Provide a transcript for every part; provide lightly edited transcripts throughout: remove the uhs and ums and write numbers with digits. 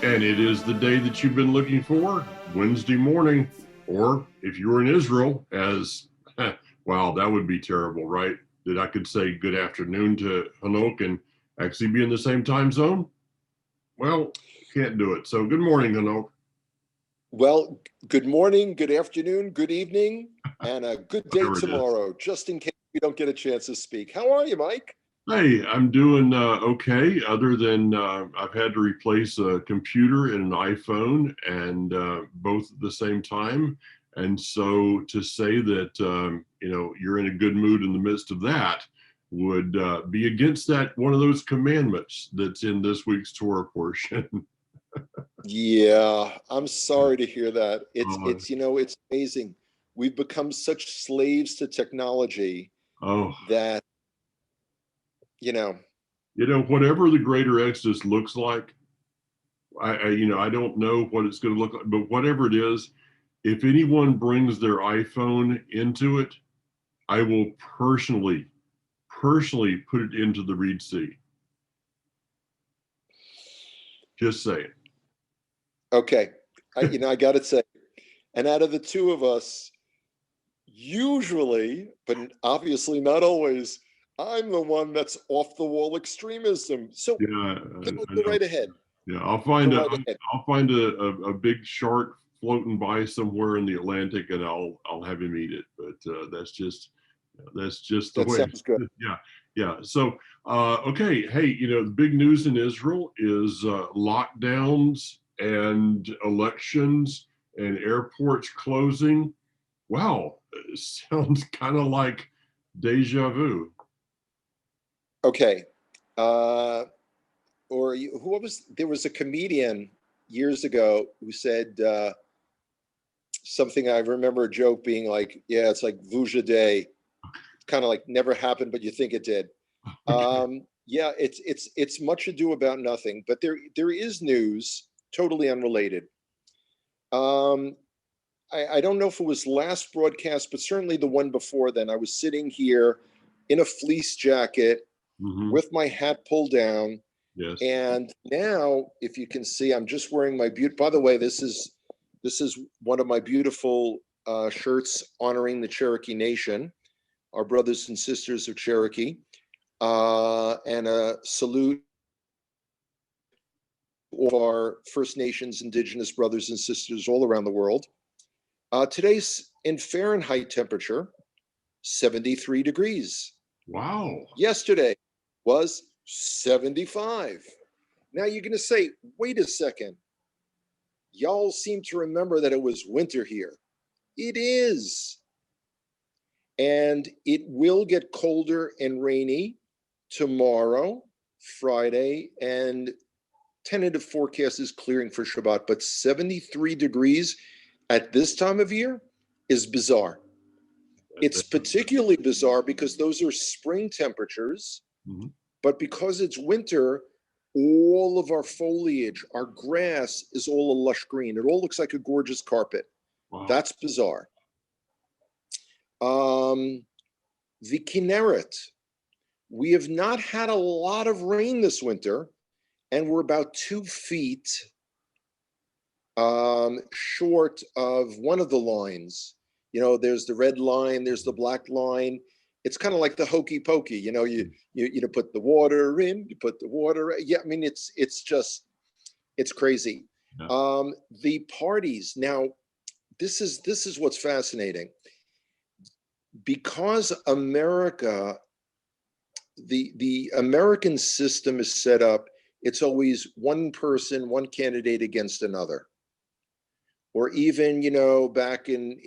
And it is the day that you've been looking for, Wednesday morning. Or if you're in Israel, as wow, that would be terrible, right? That I could say good afternoon to Hanok and actually be in the same time zone. Well, can't do it. So good morning, Hanok. Well, good morning, good afternoon, good evening, and a good day Whatever it is. tomorrow, just in case we don't get a chance to speak. How are you, Mike? Hey, I'm doing okay, other than I've had to replace a computer and an iPhone, and both at the same time. And so to say that you're in a good mood in the midst of that would be against that one of those commandments that's in this week's Torah portion. Yeah, I'm sorry to hear that. It's uh, it's you know, it's amazing. We've become such slaves to technology oh, that, you know, whatever the greater Exodus looks like, I don't know what it's going to look like, but whatever it is, if anyone brings their iPhone into it, I will personally put it into the Reed Sea. Just saying. okay. I got to say, and out of the two of us, usually, but obviously not always, I'm the one that's off the wall extremism. So Yeah, go, I go know. right ahead. Yeah, Go right ahead. I'll find a big shark floating by somewhere in the Atlantic, and I'll have him eat it. But that's just the That way. sounds good. Yeah, yeah. So okay, hey, the big news in Israel is lockdowns and elections and airports closing. Wow, sounds kind of like deja vu. Okay. Uh, who was there was a comedian years ago who said something. I remember a joke being like, "Yeah, it's like Vuja Day, kind of like never happened, but you think it did." Okay. Yeah, it's much ado about nothing, but there is news totally unrelated. Um, I don't know if it was last broadcast, but certainly the one before then. I was sitting here in a fleece jacket Hmm. with my hat pulled down. Yes. And now, if you can see, I'm just wearing my beautiful. By the way, this is one of my beautiful shirts honoring the Cherokee Nation, our brothers and sisters of Cherokee, and a salute to all of our First Nations, Indigenous brothers and sisters all around the world. Today's in Fahrenheit temperature, 73 degrees. Wow. Yesterday was 75. Now you're going to say, wait a second. Y'all seem to remember that it was winter here. It is. And it will get colder and rainy tomorrow, Friday, and tentative forecast is clearing for Shabbat. But 73 degrees at this time of year is bizarre. It's particularly bizarre because those are spring temperatures, Mhm. but because it's winter, all of our foliage, our grass is all a lush green. It all looks like a gorgeous carpet. Wow. That's bizarre. Um, the Kinneret, we have not had a lot of rain this winter, and we're about 2 feet short of one of the lines. There's the red line, there's the black line. It's kind of like the hokey pokey. You put the water in, you put the water. Yeah, I mean it's crazy. Yeah. The parties now. This is what's fascinating because the American system is set up. It's always one person, one candidate against another. Or even, back in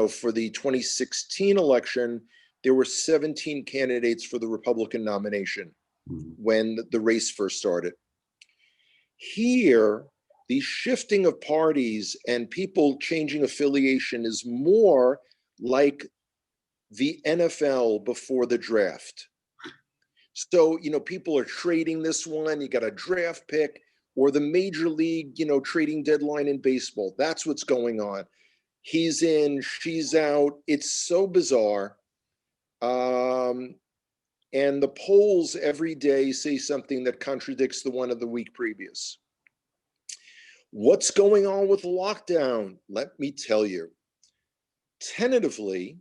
for the 2016 election, there were 17 candidates for the Republican nomination Mhm. when the race first started. Here, the shifting of parties and people changing affiliation is more like the NFL before the draft. So, people are trading this one, you got a draft pick, or the major league, trading deadline in baseball. That's what's going on. He's in, she's out. It's so bizarre. Um, and the polls every day say something that contradicts the one of the week previous. What's going on with lockdown? Let me tell you. Tentatively,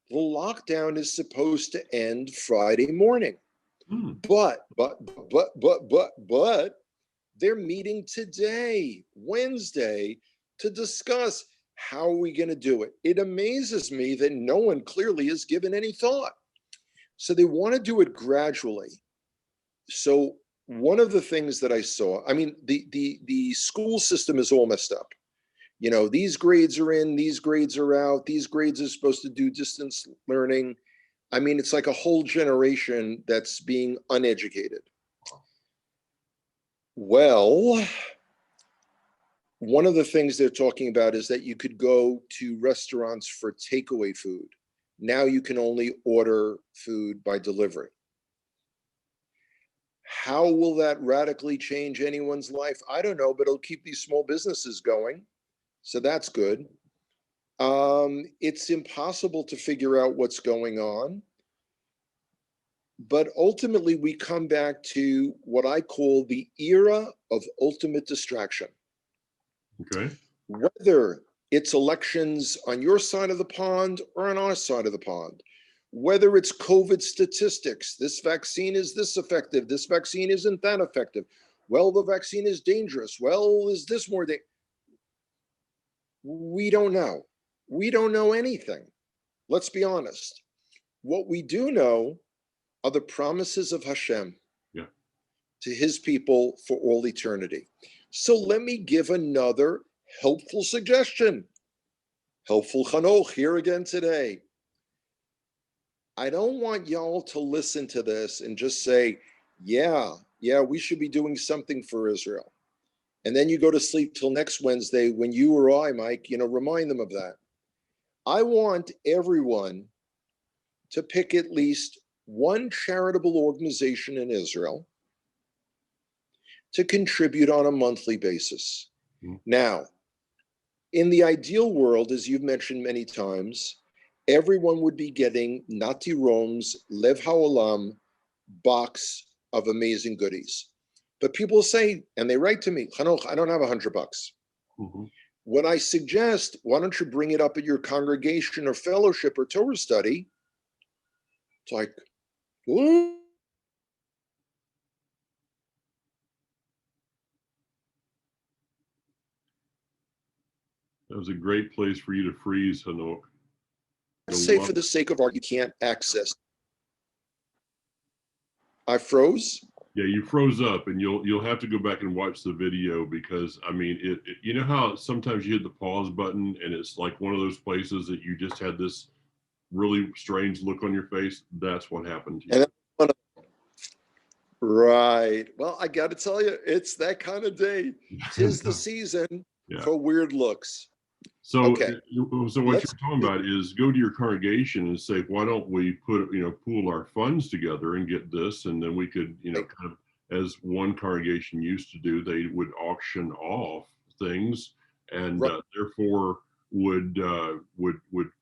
the lockdown is supposed to end Friday morning. Hmm. But they're meeting today, Wednesday, to discuss how are we going to do it. It amazes me that no one clearly has given any thought. So they want to do it gradually. So one of the things that I saw, I mean, the school system is all messed up. You know, these grades are in, these grades are out, these grades are supposed to do distance learning. I mean, it's like a whole generation that's being uneducated. Well, one of the things they're talking about is that you could go to restaurants for takeaway food. Now you can only order food by delivery. How will that radically change anyone's life? I don't know, but it'll keep these small businesses going. So that's good. It's impossible to figure out what's going on. But ultimately, we come back to what I call the era of ultimate distraction. Okay. Whether it's elections on your side of the pond or on our side of the pond, whether it's COVID statistics, this vaccine is this effective, this vaccine isn't that effective. Well, the vaccine is dangerous. Well, is this more dangerous? We don't know. We don't know anything. Let's be honest. What we do know are the promises of Hashem to his people for all eternity. So let me give another helpful suggestion. Helpful Chanoch here again today. I don't want y'all to listen to this and just say, yeah, we should be doing something for Israel. And then you go to sleep till next Wednesday when you or I, Mike, remind them of that. I want everyone to pick at least one charitable organization in Israel to contribute on a monthly basis. Mm-hmm. Now, in the ideal world, as you've mentioned many times, everyone would be getting Nati Rom's Lev Haolam box of amazing goodies. But people say, and they write to me, Chanoch, I don't have $100. Mm-hmm. When I suggest, why don't you bring it up at your congregation or fellowship or Torah study? It's like, ooh. That was a great place for you to freeze, Hanok. Say for the sake of art, you can't access. I froze. Yeah, you froze up, and you'll have to go back and watch the video because I mean, you know how sometimes you hit the pause button and it's like one of those places that you just had this really strange look on your face. That's what happened to you. Right. Well, I got to tell you, it's that kind of day. 'Tis the season for weird looks. So, okay. So what you're talking about is go to your congregation and say, why don't we pool our funds together and get this, and then we could, kind of, as one congregation used to do, they would auction off things, and therefore would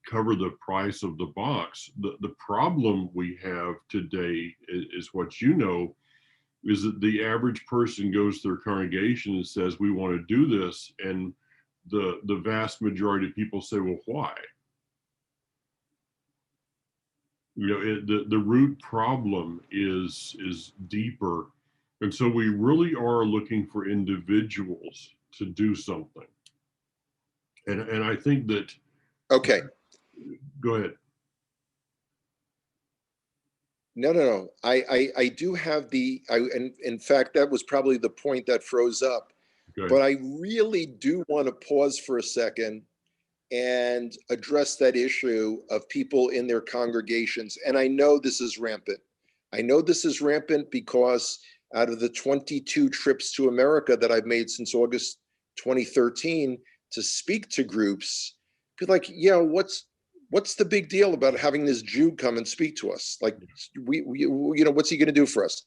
cover the price of the box. The problem we have today is what is that the average person goes to their congregation and says, we want to do this, and the vast majority of people say, well, why? The root problem is deeper, and so we really are looking for individuals to do something. And I think that. Okay. Go ahead. No. I do have and in fact, that was probably the point that froze up. Okay. But I really do want to pause for a second and address that issue of people in their congregations. And I know this is rampant. I know this is rampant because out of the 22 trips to America that I've made since August 2013 to speak to groups, be like, what's the big deal about having this Jew come and speak to us? Like, we what's he going to do for us?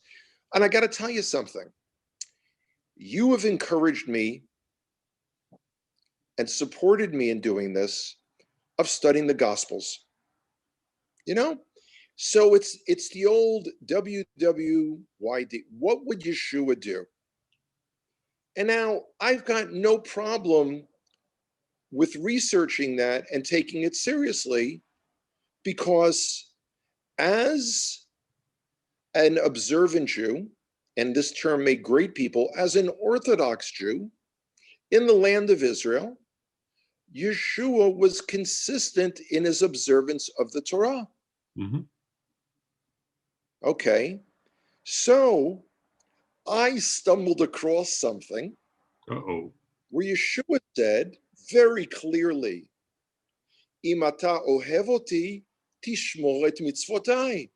And I got to tell you something. You have encouraged me and supported me in doing this, of studying the Gospels. So it's the old WWYD. What would Yeshua do? And now I've got no problem with researching that and taking it seriously, because as an observant Jew, and this term may grate people, as an Orthodox Jew in the land of Israel, Yeshua was consistent in his observance of the Torah. Mm-hmm. Okay, so I stumbled across something where Yeshua said very clearly, Imata ohevoti tishmor et mitzvotai.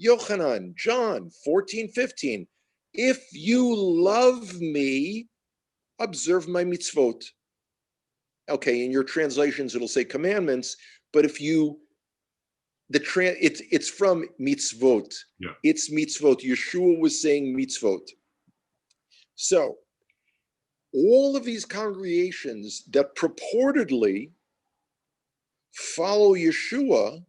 Yochanan, John 14:15. If you love me, observe my mitzvot. Okay, in your translations it'll say commandments, but if you it's from mitzvot. Yeah. It's mitzvot. Yeshua was saying mitzvot. So all of these congregations that purportedly follow Yeshua,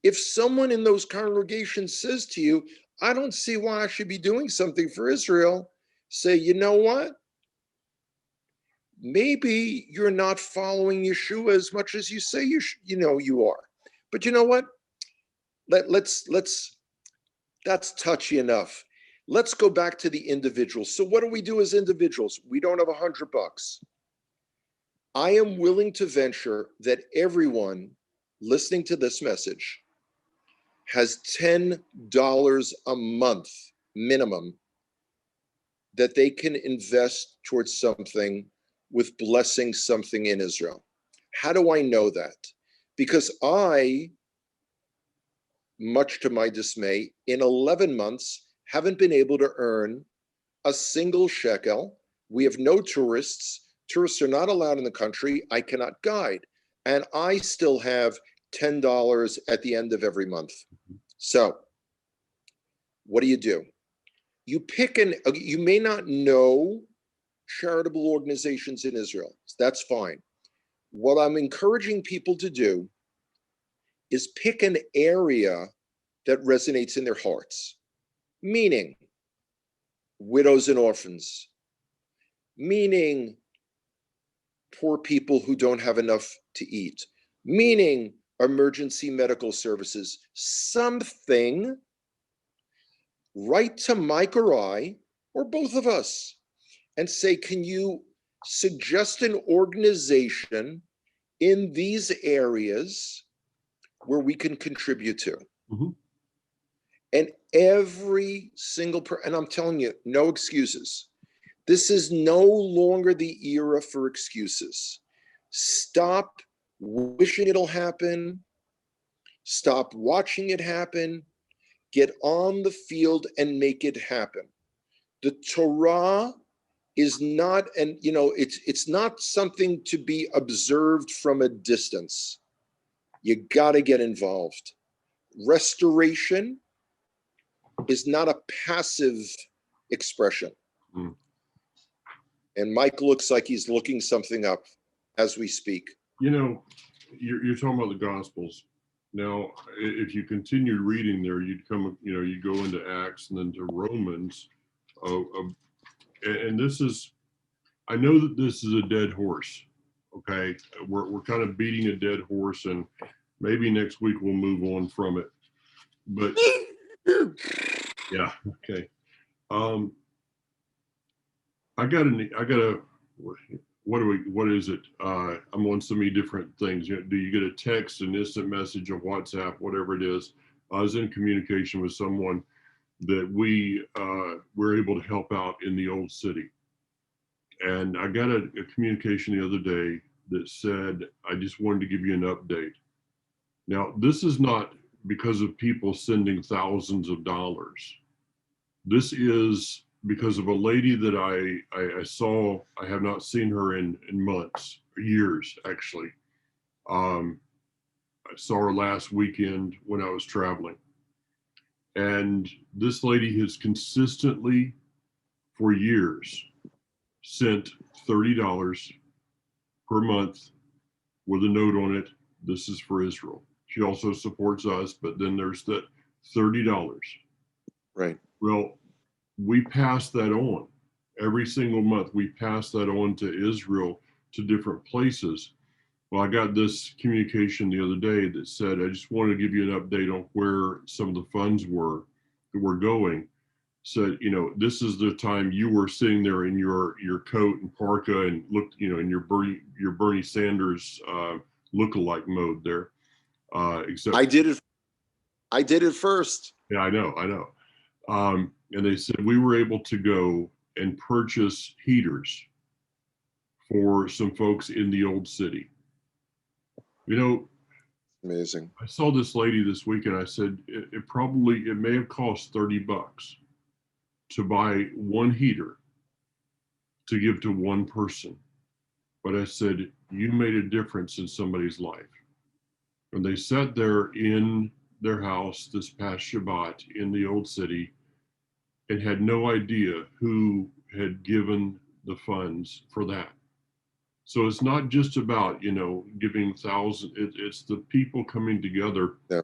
if someone in those congregations says to you, I don't see why I should be doing something for Israel, say, you know what? Maybe you're not following Yeshua as much as you say you are. But you know what? Let's that's touchy enough. Let's go back to the individuals. So what do we do as individuals? We don't have $100. I am willing to venture that everyone listening to this message has $10 a month minimum that they can invest towards something with blessing something in Israel. How do I know that? Because I, much to my dismay, in 11 months, haven't been able to earn a single shekel. We have no tourists. Tourists are not allowed in the country. I cannot guide. And I still have $10 at the end of every month. So what do? You pick you may not know charitable organizations in Israel. That's fine. What I'm encouraging people to do is pick an area that resonates in their hearts, meaning widows and orphans, meaning poor people who don't have enough to eat, meaning emergency medical services, something. Write to Mike or I, or both of us, and say, can you suggest an organization in these areas where we can contribute to? Mm-hmm. And every single and I'm telling you, no excuses. This is no longer the era for excuses. Stop wishing it'll happen. Stop watching it happen. Get on the field and make it happen. The Torah is not, and it's not something to be observed from a distance. You got to get involved. Restoration is not a passive expression. Mm. And Mike looks like he's looking something up as we speak. You're talking about the Gospels. Now, if you continue reading there, you'd go into Acts and then to Romans. And this is, I know that this is a dead horse. Okay. We're kind of beating a dead horse, and maybe next week we'll move on from it. But yeah. Okay. What is it? I'm on so many different things. Do you get a text, an instant message, a WhatsApp, whatever it is? I was in communication with someone that we were able to help out in the old city. And I got a communication the other day that said, I just wanted to give you an update. Now, this is not because of people sending thousands of dollars. This is because of a lady that I saw. I have not seen her in months, years, actually. I saw her last weekend when I was traveling. And this lady has consistently, for years, sent $30 per month with a note on it. This is for Israel. She also supports us, but then there's that $30. Right. Well, we passed that on. every single month. We pass that on to Israel, to different places. Well, I got this communication the other day that said, I just wanted to give you an update on where some of the funds were that were going. Said, you know, this is the time you were sitting there in your coat and parka and looked, you know, in your Bernie Sanders lookalike mode there. Except I did it first. yeah, I know. And they said we were able to go and purchase heaters for some folks in the old city. You know, Amazing. I saw this lady this week, and I said it may have cost $30 to buy one heater to give to one person. But I said, you made a difference in somebody's life. And they sat there in their house this past Shabbat in the old city and had no idea who had given the funds for that. So it's not just about, you know, giving thousands, it's the people coming together. Yeah.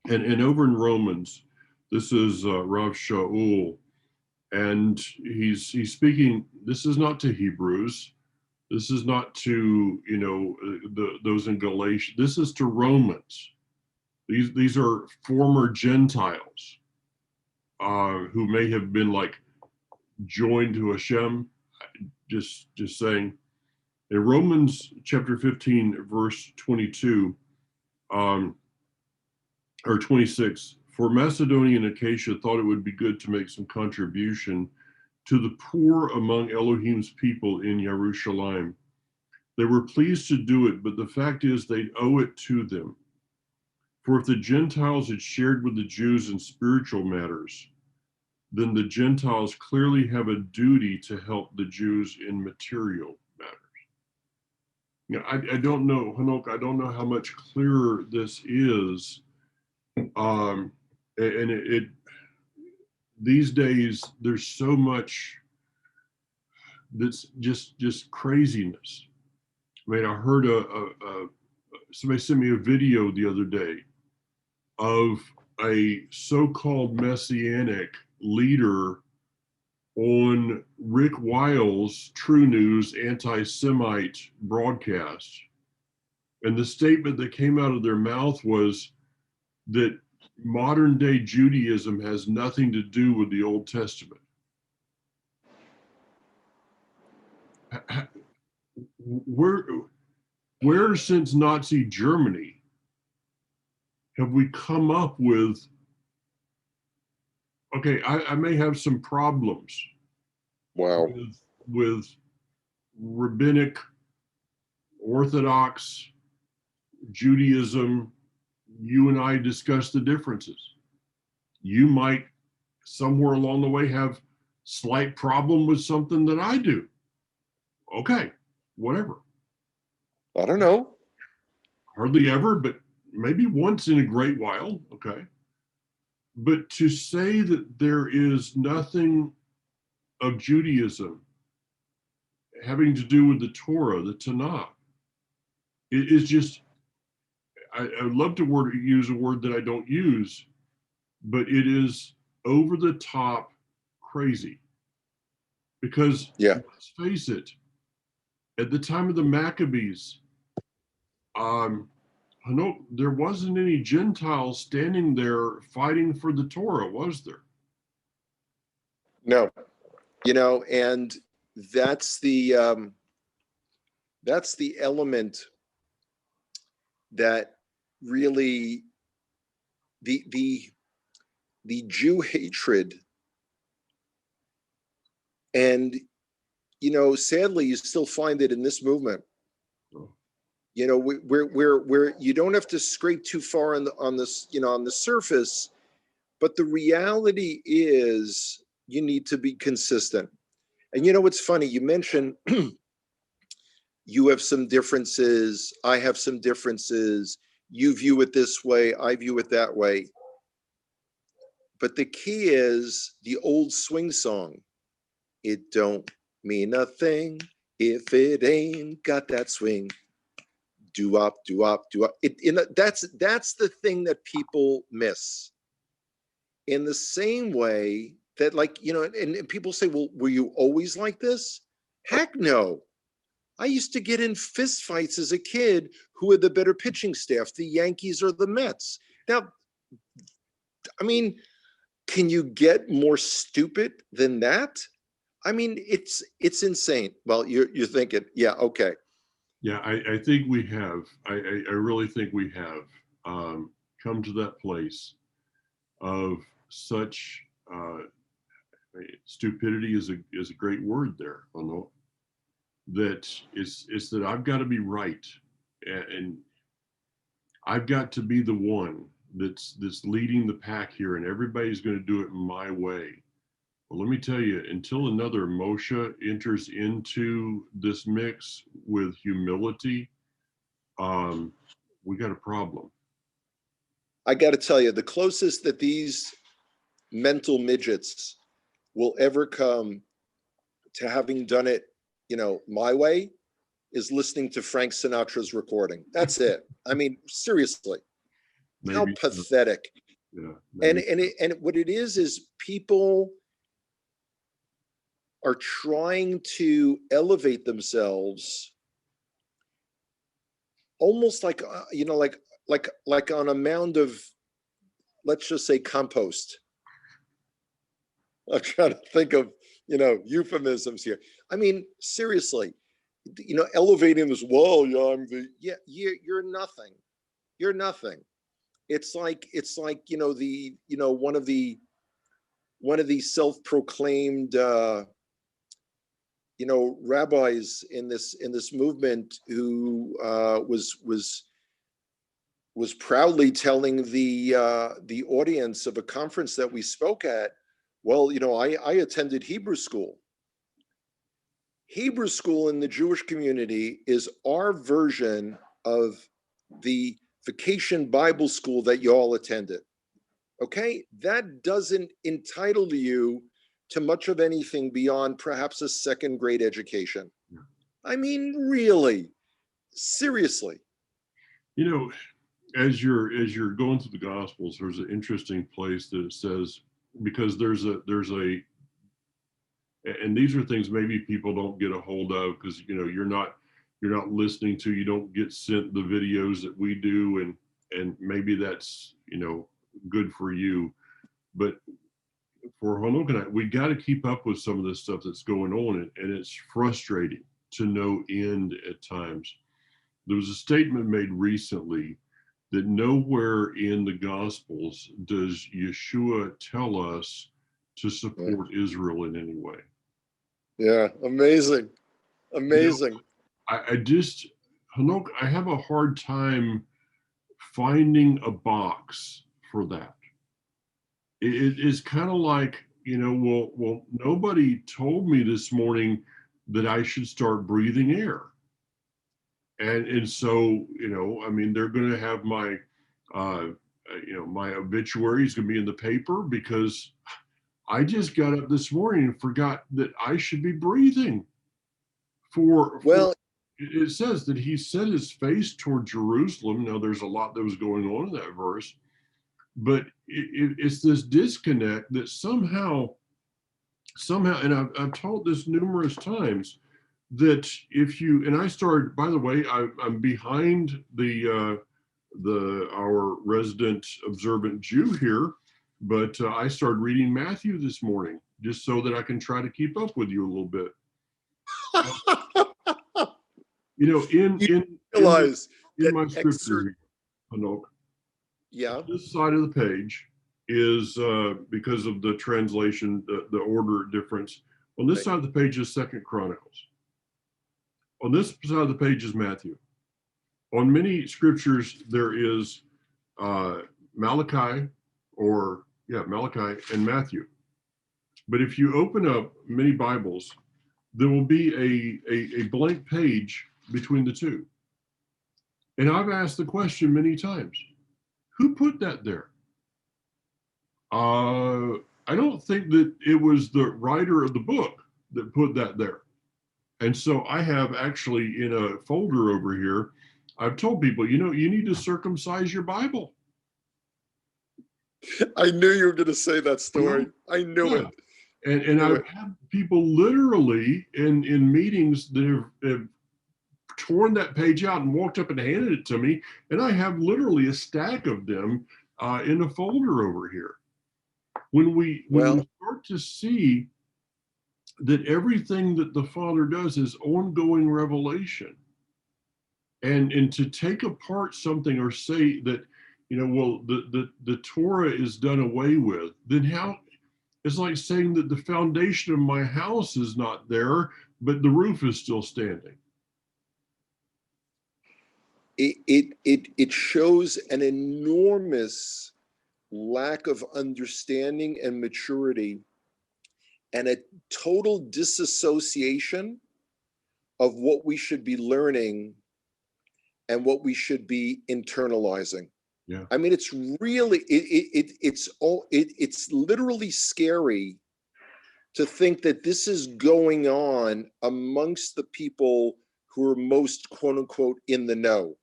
And over in Romans, this is Rav Shaul, and he's speaking. This is not to Hebrews. This is not to, you know, those in Galatia. This is to Romans. These are former Gentiles who may have been like joined to Hashem. Just saying. In Romans chapter 15, verse 22, or 26, for Macedonia and Achaia thought it would be good to make some contribution to the poor among Elohim's people in Jerusalem. They were pleased to do it, but the fact is they owe it to them. For if the Gentiles had shared with the Jews in spiritual matters, then the Gentiles clearly have a duty to help the Jews in material matters. You know, I don't know, Hanok, I don't know how much clearer this is. And it these days, there's so much that's just craziness. I mean, I heard somebody sent me a video the other day of a so-called messianic leader on Rick Wiles' True News anti-Semite broadcast. And the statement that came out of their mouth was that modern day Judaism has nothing to do with the Old Testament. Where since Nazi Germany have we come up with, okay, I may have some problems Wow. with rabbinic Orthodox Judaism. You and I discuss the differences. You might somewhere along the way have slight problem with something that I do. Okay, whatever. I don't know. Hardly ever, but maybe once in a great while. Okay. But to say that there is nothing of Judaism having to do with the Torah, the Tanakh, it is just, I would love to use a word that I don't use, but it is over the top crazy. Because let's face it, at the time of the Maccabees, there wasn't any Gentiles standing there fighting for the Torah, was there? No, you know, and that's the element that really the Jew hatred, and you know, sadly, you still find it in this movement. You know, where you don't have to scrape too far on this, you know, on the surface, but the reality is you need to be consistent. And you know, it's funny, you mentioned you have some differences, I have some differences, you view it this way, I view it that way. But the key is the old swing song. It don't mean a thing if it ain't got that swing. Do-op, do-op, do-op. That's the thing that people miss. In the same way, that like, and people say, well, were you always like this? Heck no. I used to get in fist fights as a kid who had the better pitching staff, the Yankees or the Mets. Now, I mean, can you get more stupid than that? I mean, it's insane. Well, you're thinking, yeah, okay. Yeah, I think we have. I really think we have come to that place of such stupidity is a great word there. I know that it's that I've got to be right, and I've got to be the one that's leading the pack here, and everybody's going to do it my way. Well, let me tell you, until another Moshe enters into this mix with humility, we got a problem. I got to tell you, the closest that these mental midgets will ever come to having done it, my way, is listening to Frank Sinatra's recording. That's it. I mean, seriously, Maybe, how pathetic. Yeah, and what it is people are trying to elevate themselves almost like like on a mound of, let's just say, compost. I'm trying to think of euphemisms here. I mean, seriously, elevating this, well, you're nothing. You're nothing. It's like one of the self-proclaimed rabbis in this movement who was proudly telling the audience of a conference that we spoke at, well, I attended Hebrew school. Hebrew school in the Jewish community is our version of the vacation Bible school that you all attended. Okay? That doesn't entitle you to much of anything beyond perhaps a second grade education. I mean, really, seriously. As you're going through the Gospels, there's an interesting place that it says, because there's a and these are things maybe people don't get a hold of because you're not listening to, you don't get sent the videos that we do, and maybe that's good for you, but for Hanok and I, we got to keep up with some of this stuff that's going on, and it's frustrating to no end at times. There was a statement made recently that nowhere in the Gospels does Yeshua tell us to support Israel in any way. Yeah, amazing. I just, Hanok, I have a hard time finding a box for that. It is kind of like, well, nobody told me this morning that I should start breathing air. And so, I mean, they're going to have my, my obituary is going to be in the paper because I just got up this morning and forgot that I should be breathing. Well, it says that he set his face toward Jerusalem. Now, there's a lot that was going on in that verse, but it's this disconnect that somehow, and I've taught this numerous times, that if you, and I started, by the way, I'm behind our resident observant Jew here, but I started reading Matthew this morning just so that I can try to keep up with you a little bit. In my scripture, this side of the page is because of the translation, the order difference. On this side of the page is 2nd Chronicles. On this side of the page is Matthew. On many scriptures, there is Malachi and Matthew. But if you open up many Bibles, there will be a blank page between the two. And I've asked the question many times, who put that there? I don't think that it was the writer of the book that put that there. And so I have actually, in a folder over here, I've told people, you need to circumcise your Bible. I knew you were going to say that story. I knew Yeah. it. And Knew I've it. had people literally in meetings that have torn that page out and walked up and handed it to me, and I have literally a stack of them in a folder over here. When we Well, start to see that everything that the Father does is ongoing revelation, and to take apart something or say that, you know, well, the Torah is done away with, then how? It's like saying that the foundation of my house is not there, but the roof is still standing. it shows an enormous lack of understanding and maturity, and a total disassociation of what we should be learning and what we should be internalizing. Yeah. I mean, it's really it's literally scary to think that this is going on amongst the people who are most quote unquote in the know.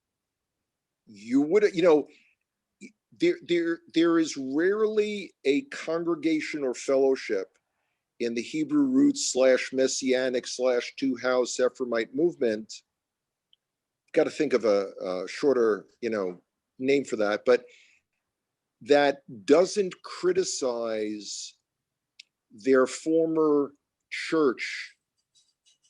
You would, you know, there is rarely a congregation or fellowship in the Hebrew roots / Messianic / two house Ephraimite movement. Got to think of a shorter, you know, name for that, but that doesn't criticize their former church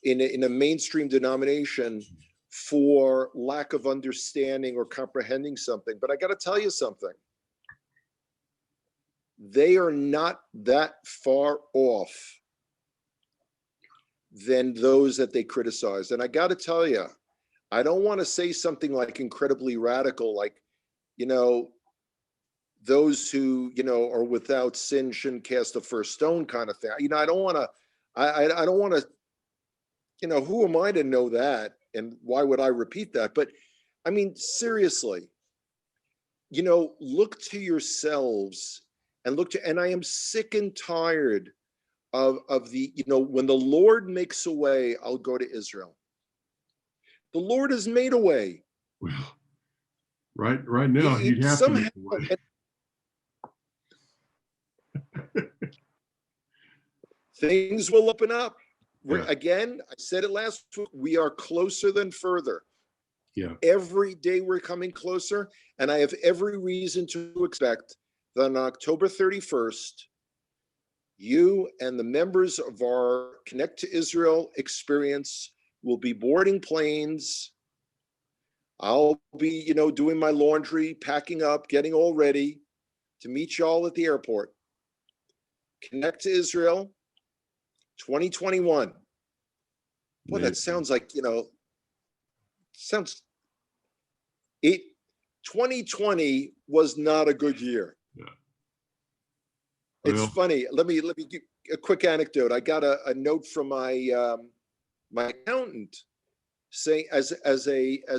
in a mainstream denomination for lack of understanding or comprehending something. But I got to tell you something. They are not that far off than those that they criticize. And I got to tell you, I don't want to say something like incredibly radical, like, you know, those who, you know, are without sin shouldn't cast the first stone kind of thing. You know, I don't want to, I don't want to, you know, who am I to know that? And why would I repeat that? But I mean, seriously, you know, look to yourselves and look to, and I am sick and tired of the, you know, when the Lord makes a way, I'll go to Israel. The Lord has made a way. Well, right now he'd have to Somehow, make a way. things will open up. Yeah. Again, I said it last week, we are closer than further. Yeah. Every day we're coming closer, and I have every reason to expect that on October 31st, you and the members of our Connect to Israel experience will be boarding planes. I'll be, you know, doing my laundry, packing up, getting all ready to meet y'all at the airport. Connect to Israel 2021. Boy, that sounds like, you know, sounds it 2020 was not a good year. Yeah. It's Well, funny. Let me give a quick anecdote. I got a note from my my accountant saying, as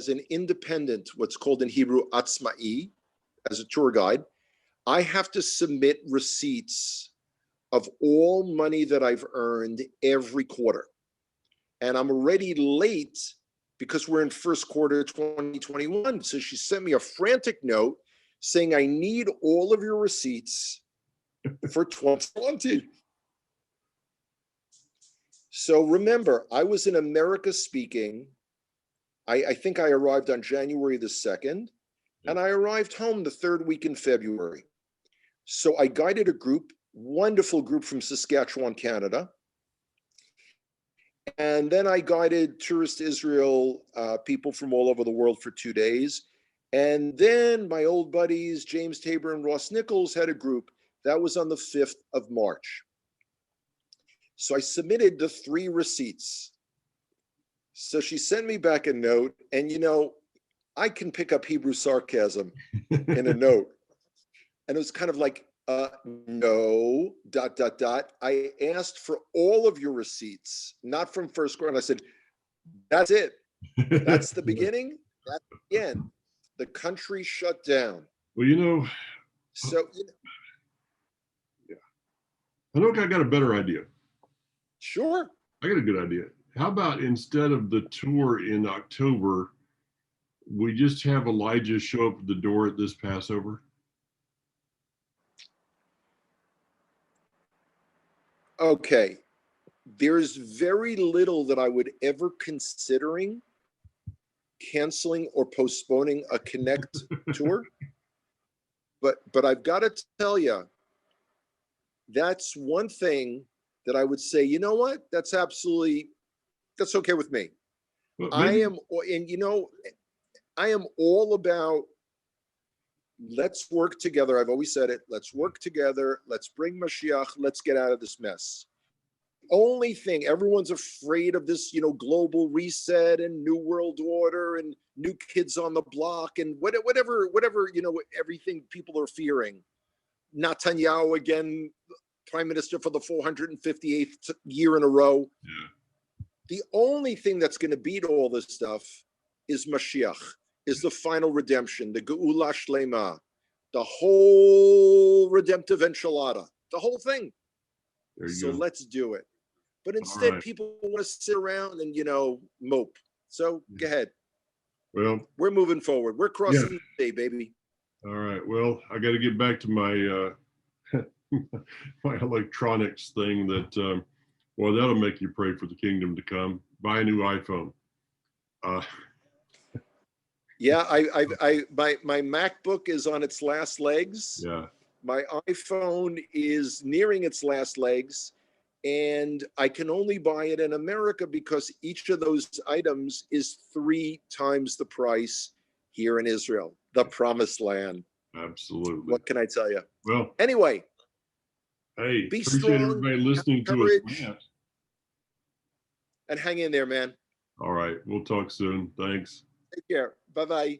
an independent, what's called in Hebrew atzma'i, as a tour guide, I have to submit receipts of all money that I've earned every quarter. And I'm already late because we're in first quarter 2021. So she sent me a frantic note saying, I need all of your receipts for 2020. So remember, I was in America speaking. I think I arrived on January the 2nd, and I arrived home the third week in February. So I guided a group, wonderful group from Saskatchewan, Canada. And then I guided Tourist Israel people from all over the world for 2 days. And then my old buddies, James Tabor and Ross Nichols, had a group that was on the 5th of March. So I submitted the 3 receipts. So she sent me back a note, and you know, I can pick up Hebrew sarcasm in a note. And it was kind of like, no, ... I asked for all of your receipts, not from first quarter. And I said, that's it. That's the beginning. That's the end. The country shut down. well, you know, So, you know, I know I got a better idea. sure. I got a good idea. How about instead of the tour in October, we just have Elijah show up at the door at this Passover? Okay. There's very little that I would ever considering canceling or postponing a Connect tour. But I've got to tell you, that's one thing that I would say, you know what? That's okay with me. Well, I maybe, am, and I am all about, let's work together. I've always said it. Let's work together. Let's bring Mashiach. Let's get out of this mess. Only thing, everyone's afraid of this, global reset and new world order and new kids on the block and whatever, everything people are fearing. Netanyahu again, prime minister for the 458th year in a row. yeah, The only thing that's going to beat all this stuff is Mashiach, is the final redemption, the Geula Shlema, the whole redemptive enchilada, the whole thing. there you So go. let's do it. But All instead, right. people want to sit around and, mope. So go ahead. Well, We're moving forward. We're yeah. crossing the day, baby. All right. Well, I got to get back to my my electronics thing. Well, that'll make you pray for the kingdom to come. Buy a new iPhone. Yeah, my MacBook is on its last legs. Yeah. My iPhone is nearing its last legs, and I can only buy it in America because each of those items is 3 times the price here in Israel, the promised land. Absolutely. What can I tell you? Well, Anyway, hey, be appreciate strong, everybody have listening to us. courage, rant. and hang in there, man. All right. We'll talk soon. Thanks. Take care. Bye-bye.